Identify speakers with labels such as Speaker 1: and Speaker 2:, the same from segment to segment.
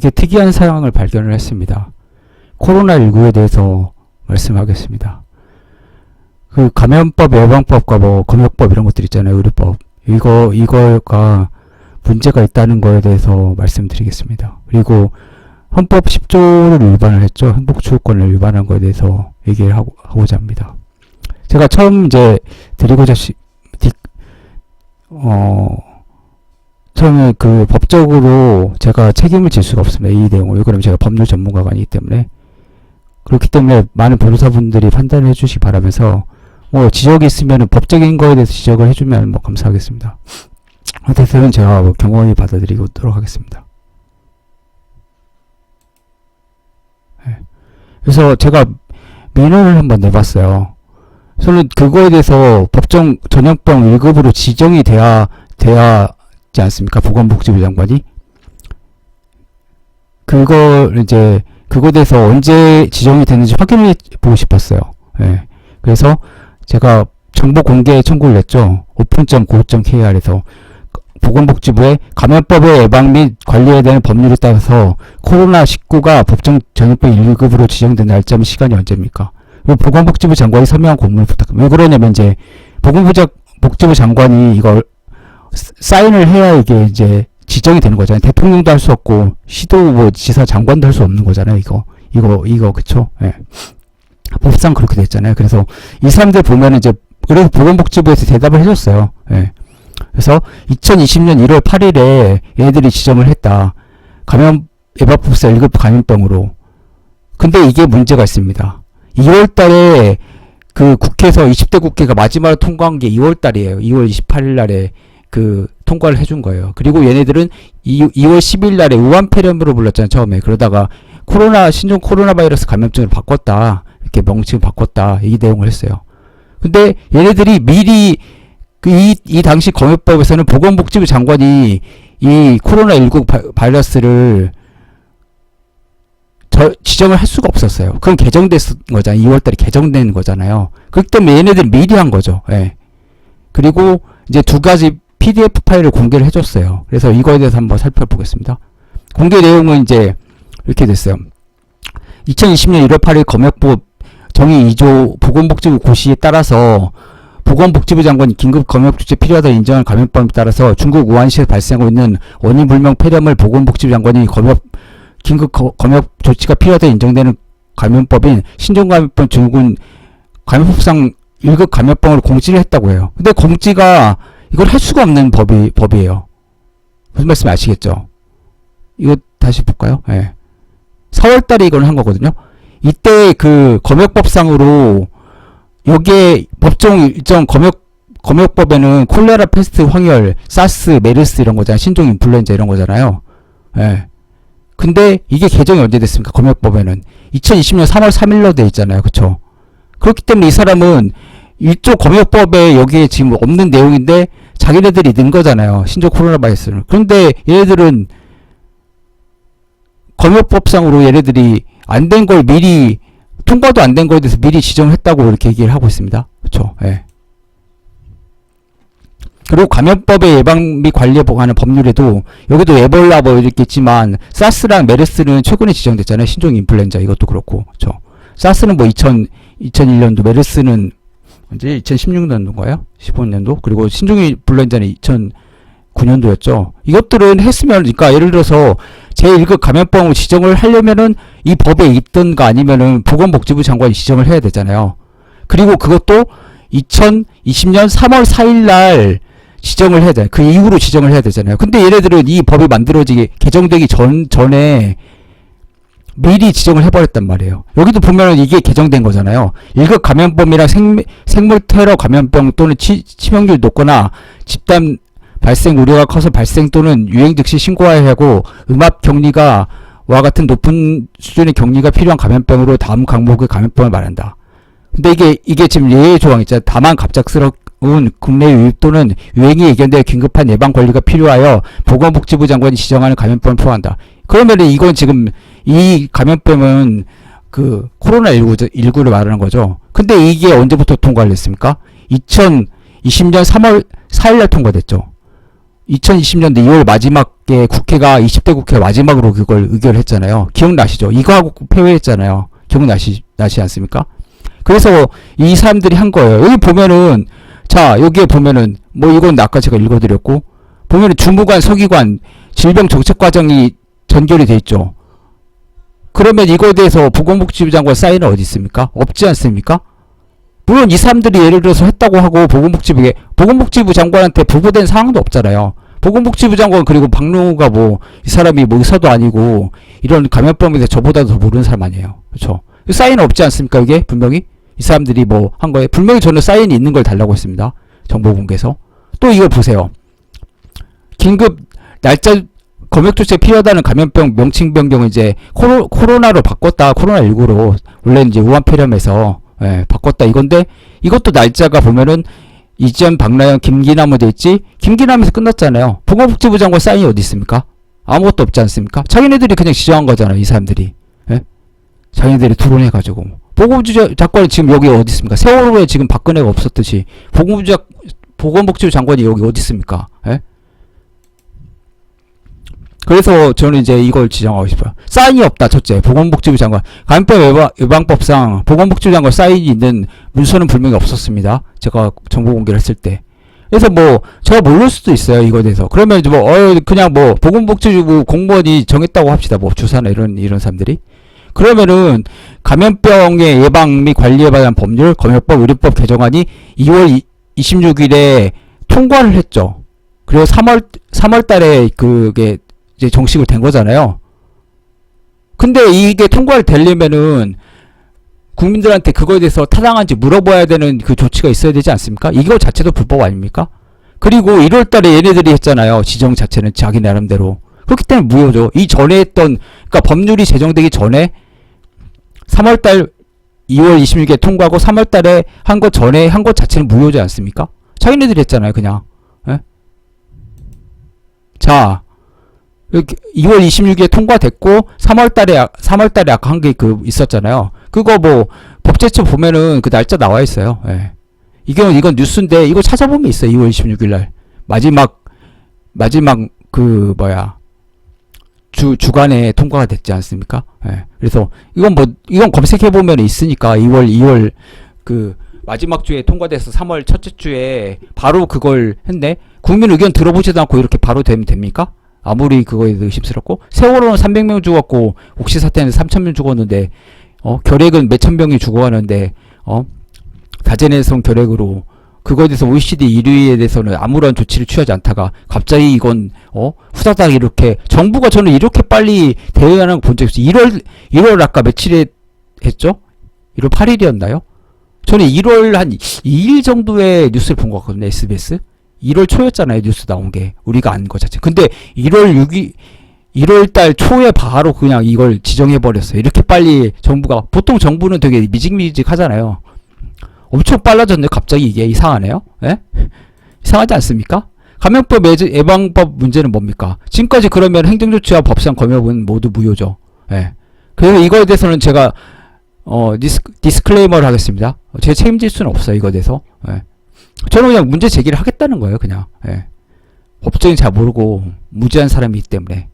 Speaker 1: 되게 특이한 사항을 발견을 했습니다. 코로나19에 대해서 말씀하겠습니다. 그 감염법, 예방법과 뭐 검역법 이런 것들 있잖아요. 의료법. 이거가 문제가 있다는 거에 대해서 말씀드리겠습니다. 그리고 헌법 10조를 위반을 했죠. 행복추구권을 위반한 거에 대해서 얘기를 하고자 합니다. 제가 처음 이제 처음에 그 법적으로 제가 책임을 질 수가 없습니다. 이 내용을. 왜냐면 제가 법률 전문가가 아니기 때문에. 그렇기 때문에 많은 변호사분들이 판단을 해주시기 바라면서 뭐 지적이 있으면 법적인 거에 대해서 지적을 해주면 뭐 감사하겠습니다. 대해서는 제가 뭐 경험히 받아들이도록 하겠습니다. 네. 그래서 제가 민원을 한번 내봤어요. 저는 그거에 대해서 법정 전염병 1급으로 지정이 돼야지 않습니까? 보건복지부 장관이. 그거에 대해서 언제 지정이 됐는지 확인해 보고 싶었어요. 예. 그래서 제가 정보 공개 청구를 냈죠. open.go.kr에서 보건복지부의 감염법의 예방 및 관리에 대한 법률에 따라서 코로나19가 법정 전염병 1급으로 지정된 날짜면 시간이 언제입니까? 그리고 보건복지부 장관이 서명한 공문을 부탁합니다. 왜 그러냐면 이제 보건복지부 장관이 이걸 사인을 해야 이게 이제 지정이 되는 거잖아요. 대통령도 할 수 없고 시도 뭐 지사 장관도 할 수 없는 거잖아요. 이거 그쵸? 예. 법상 그렇게 됐잖아요. 그래서 이 사람들 보면은 이제 그래서 보건복지부에서 대답을 해줬어요. 예. 그래서 2020년 1월 8일에 얘네들이 지정을 했다. 예방법상 1급 감염병으로. 근데 이게 문제가 있습니다. 2월 달에 그 국회에서 20대 국회가 마지막으로 통과한 게 2월 달이에요. 2월 28일 날에 그 통과를 해준 거예요. 그리고 얘네들은 2월 10일 날에 우한폐렴으로 불렀잖아요. 처음에. 그러다가 신종 코로나 바이러스 감염증을 바꿨다. 이렇게 명칭을 바꿨다. 이 내용을 했어요. 근데 얘네들이 미리 이 당시 검역법에서는 보건복지부 장관이 이 코로나19 바이러스를 지정을 할 수가 없었어요. 그건 개정된 거잖아요. 2월달에 개정된 거잖아요. 그렇기 때문에 얘네들이 미리 한 거죠. 예. 그리고 이제 두 가지 PDF 파일을 공개를 해줬어요. 그래서 이거에 대해서 한번 살펴보겠습니다. 공개 내용은 이제 이렇게 됐어요. 2020년 1월 8일 검역법 정의 2조 보건복지부 고시에 따라서 보건복지부 장관이 긴급 검역조치 필요하다 인정한 감염병에 따라서 중국 우한시에서 발생하고 있는 원인 불명 폐렴을 보건복지부 장관이 긴급 검역 조치가 필요하다 인정되는 감염법인 신종감염병 증후군 감염법상 1급 감염병으로 공지를 했다고 해요. 근데 공지가 이걸 할 수가 없는 법이에요. 무슨 말씀 아시겠죠? 이거 다시 볼까요? 예. 4월달에 이걸 한 거거든요. 이때 그 검역법상으로 여기에 법정 일정 검역법에는 콜레라, 패스트, 황열, 사스, 메르스 이런 거잖아요. 신종 인플루엔자 이런 거잖아요. 예. 근데 이게 개정이 언제 됐습니까? 검역법에는 2020년 3월 3일로 돼 있잖아요. 그쵸? 그렇기 때문에 이 사람은 일조 검역법에 여기에 지금 없는 내용인데 자기네들이 넣은 거잖아요. 신종 코로나 바이러스를. 그런데 얘네들은 검역법상으로 얘네들이 안 된 걸 미리 통과도 안 된 거에 대해서 미리 지정했다고 이렇게 얘기를 하고 있습니다. 그쵸? 예. 그리고 감염법의 예방 및 관리에 보관하는 법률에도 여기도 에볼라 뭐 이렇게 있지만 사스랑 메르스는 최근에 지정됐잖아요. 신종 인플루엔자 이것도 그렇고. 그쵸? 사스는 뭐 2001년도, 메르스는 언제 2016년도인가요? 15년도? 그리고 신종 인플루엔자는 2009년도였죠. 이것들은 했으면, 그러니까 예를 들어서 제1급 감염병으로 지정을 하려면은 이 법에 있던가 아니면은 보건복지부 장관이 지정을 해야 되잖아요. 그리고 그것도 2020년 3월 4일 날 지정을 해야 돼. 그 이후로 지정을 해야 되잖아요. 근데 얘네들은 이 법이 개정되기 전에 미리 지정을 해버렸단 말이에요. 여기도 보면은 이게 개정된 거잖아요. 1급 감염병이랑 생물 테러 감염병 또는 치명률이 높거나 집단 발생 우려가 커서 발생 또는 유행 즉시 신고해야 하고 음압 격리가 와 같은 높은 수준의 격리가 필요한 감염병으로 다음 항목의 감염병을 말한다. 근데 이게 지금 예외 조항 있잖아요. 다만 갑작스러운 국내 유입 또는 유행이 예견되어 긴급한 예방 관리가 필요하여 보건복지부 장관이 지정하는 감염병을 포함한다. 그러면은 이건 지금 이 감염병은 그 코로나19를 말하는 거죠. 근데 이게 언제부터 통과를 했습니까? 2020년 3월 4일날 통과됐죠. 2020년도 2월 마지막에 국회가 20대 국회 마지막으로 그걸 의결했잖아요. 기억나시죠? 이거하고 폐회했잖아요. 기억나시 않습니까? 그래서 이 사람들이 한 거예요. 여기 보면은 자 여기에 보면은 뭐 이건 아까 제가 읽어드렸고 보면은 주무관, 서기관, 질병정책과정이 전결이 돼 있죠. 그러면 이거에 대해서 보건복지부 장관 사인은 어디 있습니까? 없지 않습니까? 물론 이 사람들이 예를 들어서 했다고 하고 보건복지부 장관한테 보고된 사항도 없잖아요. 보건복지부 장관 그리고 박능우가 뭐 이 사람이 뭐 의사도 아니고 이런 감염병에 대해서 저보다 더 모르는 사람 아니에요. 그렇죠? 사인은 없지 않습니까? 이게 분명히 이 사람들이 뭐 한 거예요. 분명히 저는 사인이 있는 걸 달라고 했습니다. 정보공개에서. 또 이걸 보세요. 긴급 날짜 검역조치가 필요하다는 감염병 명칭 변경을 이제 코로나로 바꿨다. 코로나19로 원래 이제 우한 폐렴에서 바꿨다 이건데 이것도 날짜가 보면은 이전 박나영 김기남으로 돼 있지. 김기남에서 끝났잖아요. 보건복지부 장관 사인이 어디 있습니까? 아무것도 없지 않습니까? 자기네들이 그냥 지정한 거잖아요. 이 사람들이. 자기네들이 토론해가지고. 보건복지부 장관이 지금 여기 어디 있습니까? 세월호에 지금 박근혜가 없었듯이 보건복지부 장관이 여기 어디 있습니까? 그래서 저는 이제 이걸 지정하고 싶어요. 사인이 없다. 첫째, 보건복지부 장관. 감염병 예방법상 보건복지부 장관 사인이 있는 문서는 분명히 없었습니다. 제가 정보 공개를 했을 때. 그래서 뭐 제가 모를 수도 있어요. 이거에 대해서. 그러면 이제 뭐 그냥 뭐 보건복지부 공무원이 정했다고 합시다. 뭐 주사나 이런 사람들이. 그러면은 감염병의 예방 및 관리에 관한 법률, 검역법, 의료법 개정안이 2월 26일에 통과를 했죠. 그리고 3월 달에 그게 이제 정식으로 된 거잖아요. 근데 이게 통과를 되려면은 국민들한테 그거에 대해서 타당한지 물어봐야 되는 그 조치가 있어야 되지 않습니까? 이거 자체도 불법 아닙니까? 그리고 1월 달에 얘네들이 했잖아요. 지정 자체는 자기 나름대로. 그렇기 때문에 무효죠. 이 전에 했던, 그러니까 법률이 제정되기 전에 3월 달 2월 26일에 통과하고 3월 달에 한 것 전에 한 것 자체는 무효지 않습니까? 자기네들이 했잖아요. 그냥. 자, 2월 26일에 통과됐고 3월달에 아까 한 게 그 있었잖아요. 그거 뭐 법제처 보면은 그 날짜 나와 있어요. 이건 뉴스인데 이거 찾아보면 있어요. 2월 26일 날 마지막 그 주간에 통과가 됐지 않습니까? 그래서 이건 검색해 보면 있으니까 2월 그 마지막 주에 통과돼서 3월 첫째 주에 바로 그걸 했네. 국민 의견 들어보지도 않고 이렇게 바로 되면 됩니까? 아무리 그거에 의심스럽고 세월호는 300명 죽었고 옥시 사태는 3,000명 죽었는데 결핵은 몇천 명이 죽어가는데 다재내성 결핵으로 그거에 대해서 OECD 1위에 대해서는 아무런 조치를 취하지 않다가 갑자기 이건 후다닥 이렇게 정부가 저는 이렇게 빨리 대응하는 거 본 적 없어요. 1월 아까 며칠에 했죠? 1월 8일이었나요? 저는 1월 한 2일 정도의 뉴스를 본 것 같거든요. SBS 1월 초였잖아요. 뉴스 나온 게 우리가 안 거 자체. 근데 1월달 초에 바로 그냥 이걸 지정해버렸어요. 이렇게 빨리 정부가, 보통 정부는 되게 미직미직 하잖아요. 엄청 빨라졌네. 갑자기 이게 이상하네요. 이상하지 않습니까? 감염법 예방법 문제는 뭡니까? 지금까지 그러면 행정조치와 법상 검역은 모두 무효죠. 그래서 이거에 대해서는 제가 디스클레이머를 하겠습니다. 제가 책임질 수는 없어요. 이거에 대해서. 저는 그냥 문제 제기를 하겠다는 거예요. 그냥. 법적인 잘 모르고 무지한 사람이기 때문에.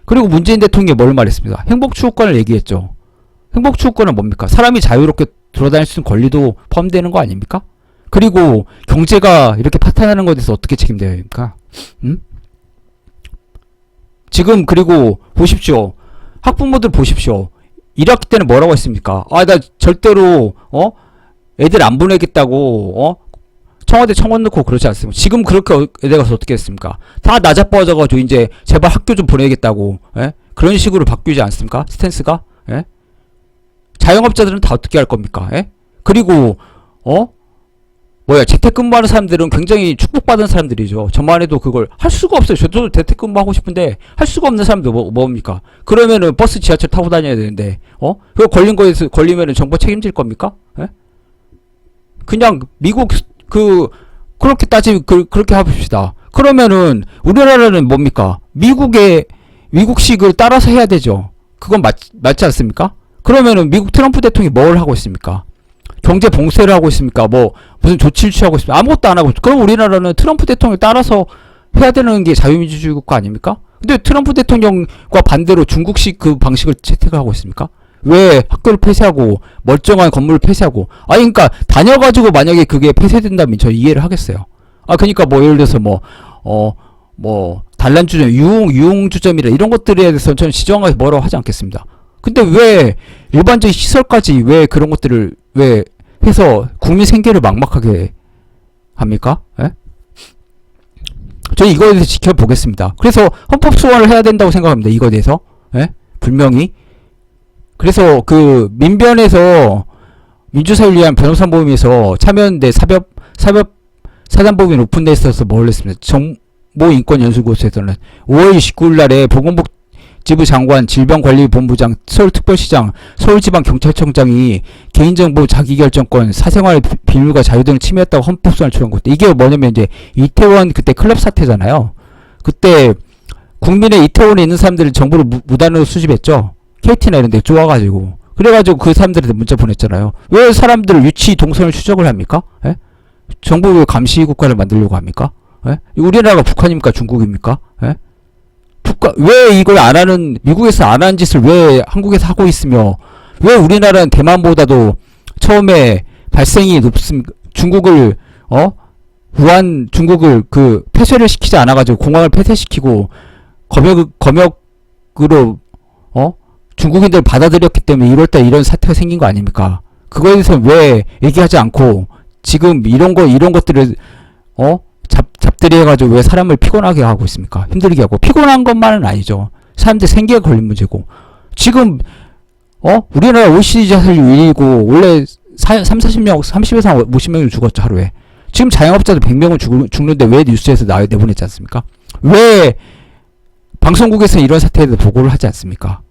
Speaker 1: 그리고 문재인 대통령이 뭘 말했습니까? 행복추구권을 얘기했죠. 행복추구권은 뭡니까? 사람이 자유롭게 돌아다닐 수 있는 권리도 포함되는 거 아닙니까? 그리고 경제가 이렇게 파탄나는 것에 대해서 어떻게 책임져야 됩니까? 지금 그리고 보십시오. 학부모들 보십시오. 1학기 때는 뭐라고 했습니까? 나 절대로 애들 안 보내겠다고 청와대 청원 넣고 그렇지 않습니까? 지금 그렇게 애들 가서 어떻게 했습니까? 다 나자빠져가지고 이제 제발 학교 좀 보내겠다고 그런 식으로 바뀌지 않습니까? 스탠스가. 자영업자들은 다 어떻게 할 겁니까? 그리고 재택근무하는 사람들은 굉장히 축복받은 사람들이죠. 저만 해도 그걸 할 수가 없어요. 저도 재택근무 하고 싶은데 할 수가 없는 사람들 뭡니까? 그러면은 버스 지하철 타고 다녀야 되는데 그거 걸리면은 정부 책임질 겁니까? 그냥 미국 그렇게 그렇게 합시다. 그러면은 우리나라는 뭡니까? 미국식을 따라서 해야 되죠. 그건 맞지 않습니까? 그러면은 미국 트럼프 대통령이 뭘 하고 있습니까? 경제 봉쇄를 하고 있습니까? 무슨 조치를 취하고 있습니까? 아무것도 안 하고 있습니까? 그럼 우리나라는 트럼프 대통령을 따라서 해야 되는 게 자유민주주의 국가 아닙니까? 근데 트럼프 대통령과 반대로 중국식 그 방식을 채택을 하고 있습니까? 왜 학교를 폐쇄하고 멀쩡한 건물을 폐쇄하고 그러니까 다녀가지고 만약에 그게 폐쇄된다면 저 이해를 하겠어요. 그러니까 뭐 예를 들어서 단란주점, 유흥주점이라 이런 것들에 대해서 저는 지정하게 뭐라고 하지 않겠습니다. 근데 왜 일반적인 시설까지 왜 그런 것들을 왜 해서 국민 생계를 막막하게 합니까? 예? 저는 이거에 대해서 지켜보겠습니다. 그래서 헌법 소원을 해야 된다고 생각합니다. 이거에 대해서. 예? 분명히. 그래서 그 민변에서 민주사회를 위한 변호사 모임에서 참여연대 사단법인 오픈데에 있어서 뭘 했습니다. 정보인권연수구에서는 5월 29일 날에 보건복지부 장관, 질병관리본부장, 서울특별시장, 서울지방경찰청장이 개인정보 자기결정권, 사생활 비밀과 자유 등을 침해했다고 헌법소원을 추천한 것도 이게 뭐냐면 이제 이태원 그때 클럽 사태잖아요. 그때 국민의 이태원에 있는 사람들을 정보를 무단으로 수집했죠. KT나 이런 데 쪼아가지고. 그래가지고 그 사람들한테 문자 보냈잖아요. 왜 사람들을 유치 동선을 추적을 합니까? 예? 정부 왜 감시 국가를 만들려고 합니까? 예? 우리나라가 북한입니까? 중국입니까? 예? 왜 이걸 안 하는, 미국에서 안 하는 짓을 왜 한국에서 하고 있으며, 왜 우리나라는 대만보다도 처음에 발생이 높습니까? 중국을 폐쇄를 시키지 않아가지고 공항을 폐쇄시키고, 검역으로, 중국인들 받아들였기 때문에 1월달 이런 사태가 생긴 거 아닙니까? 그거에 대해서 왜 얘기하지 않고, 지금 이런 것들을, 잡들이 해가지고 왜 사람을 피곤하게 하고 있습니까? 힘들게 하고. 피곤한 것만은 아니죠. 사람들 생계에 걸린 문제고. 지금, 우리나라 OECD 자살률 1위고, 원래 30명, 30에서 50명이 죽었죠, 하루에. 지금 자영업자도 100명은 죽는데 왜 뉴스에서 내보냈지 않습니까? 왜 방송국에서 이런 사태에 대해서 보고를 하지 않습니까?